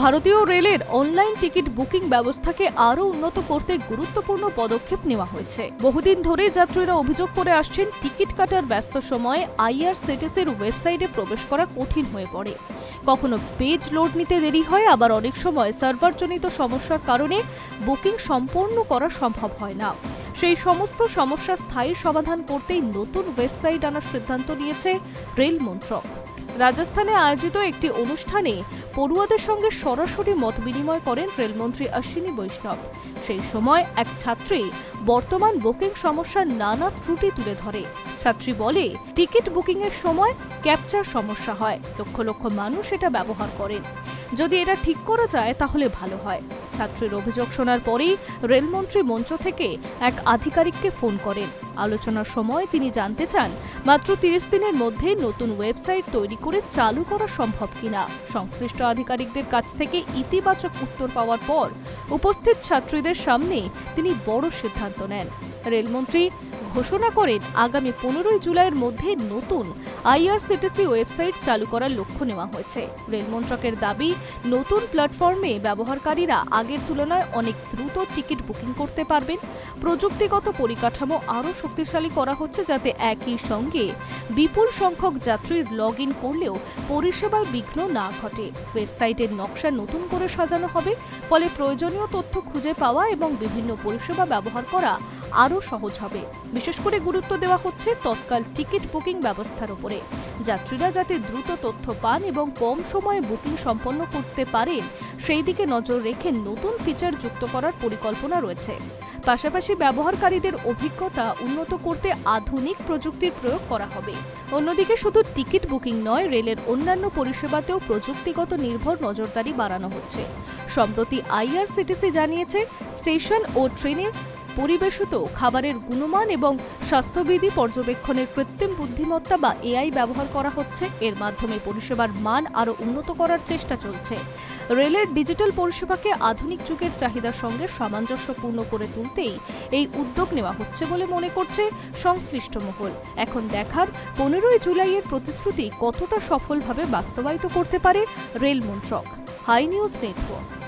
ভারতীয় রেলের online ticket booking ব্যবস্থাকে আরও উন্নত করতে গুরুত্বপূর্ণ পদক্ষেপ নেওয়া হয়েছে। বহুদিন ধরে যাত্রীরা অভিযোগ করে আসছেন, টিকিট কাটার ব্যস্ত সময়ে আইআরসিটিসির ওয়েবসাইটে প্রবেশ করা কঠিন হয়ে পড়ে। কখনো পেজ লোড নিতে দেরি হয়, আবার অনেক সময় সার্ভারজনিত সমস্যার কারণে বুকিং সম্পূর্ণ করা সম্ভব হয় না। সেই সমস্ত সমস্যা স্থায়ী সমাধান করতেই নতুন ওয়েবসাইট আনার সিদ্ধান্ত নিয়েছে রেল মন্ত্রক। রাজস্থানে আয়োজিত একটি অনুষ্ঠানে পড়ুয়াদের সঙ্গে সরাসরি মত বিনিময় করেন রেলমন্ত্রী অশ্বিনী বৈষ্ণব। সেই সময় এক ছাত্রী বর্তমান বুকিং সমস্যার নানা ত্রুটি তুলে ধরে। ছাত্রী বলে, টিকিট বুকিং এর সময় ক্যাপচার সমস্যা হয়, লক্ষ লক্ষ মানুষ এটা ব্যবহার করেন। যদি এটা ঠিক করা যায় তাহলে ভালো হয়। ছাত্রীর অভিযোগ শোনার পরেই রেলমন্ত্রী মঞ্চ থেকে এক আধিকারিককে ফোন করেন। আলোচনার সময় তিনি জানতে চান, মাত্র 30 দিনের মধ্যে নতুন ওয়েবসাইট তৈরি করে চালু করা সম্ভব কিনা। সংশ্লিষ্ট আধিকারিকদের কাছ থেকে ইতিবাচক উত্তর পাওয়ার পর উপস্থিত ছাত্রীদের সামনে তিনি বড় সিদ্ধান্ত নেন। রেলমন্ত্রী ঘোষণা করেন, আগামী 15 জুলাইয়ের মধ্যে নতুন আইআরসিটিসি ওয়েবসাইট চালু করার লক্ষ্য নেওয়া হয়েছে। রেল মন্ত্রকের দাবি, নতুন প্ল্যাটফর্মে ব্যবহারকারীরা আগের তুলনায় অনেক দ্রুত টিকিট বুকিং করতে পারবেন। প্রযুক্তিগত পরিকাঠামো আরও শক্তিশালী করা হচ্ছে, যাতে একই সঙ্গে বিপুল সংখ্যক যাত্রীর লগ ইন করলেও পরিষেবায় বিঘ্ন না ঘটে। ওয়েবসাইটের নকশা নতুন করে সাজানো হবে, ফলে প্রয়োজনীয় তথ্য খুঁজে পাওয়া এবং বিভিন্ন পরিষেবা ব্যবহার করা আরও সহজ হবে। বিশেষ করে গুরুত্ব দেওয়া হচ্ছে তৎকাল টিকিট বুকিং ব্যবস্থার উপরে। যাত্রীরা যাতে দ্রুত তথ্য পান এবং কম সময়ে বুকিং সম্পন্ন করতে পারেন, সেই দিকে নজর রেখে নতুন ফিচার যুক্ত করার পরিকল্পনা রয়েছে। পাশাপাশি ব্যবহারকারীদের অভিজ্ঞতা উন্নত করতে আধুনিক প্রযুক্তির প্রয়োগ করা হবে। অন্যদিকে শুধু টিকিট বুকিং নয়, রেলের অন্যান্য পরিষেবাতেও প্রযুক্তিগত নির্ভর নজরদারি বাড়ানো হচ্ছে। সম্প্রতি আইআরসিটিসি জানিয়েছে, স্টেশন ও ট্রেনে পরিবেশিত খাবারের গুণমান এবং স্বাস্থ্যবিধি পর্যবেক্ষণের কৃত্রিম বুদ্ধিমত্তা বা এআই ব্যবহার করা হচ্ছে। এর মাধ্যমে পরিষেবার মান আরও উন্নত করার চেষ্টা চলছে। রেলের ডিজিটাল পরিষেবাকে আধুনিক যুগের চাহিদার সঙ্গে সামঞ্জস্যপূর্ণ করে তুলতেই এই উদ্যোগ নেওয়া হচ্ছে বলে মনে করছে সংশ্লিষ্ট মহল। এখন দেখার, 15 জুলাইয়ের প্রতিশ্রুতি কতটা সফলভাবে বাস্তবায়িত করতে পারে রেল মন্ত্রক। Hi News network.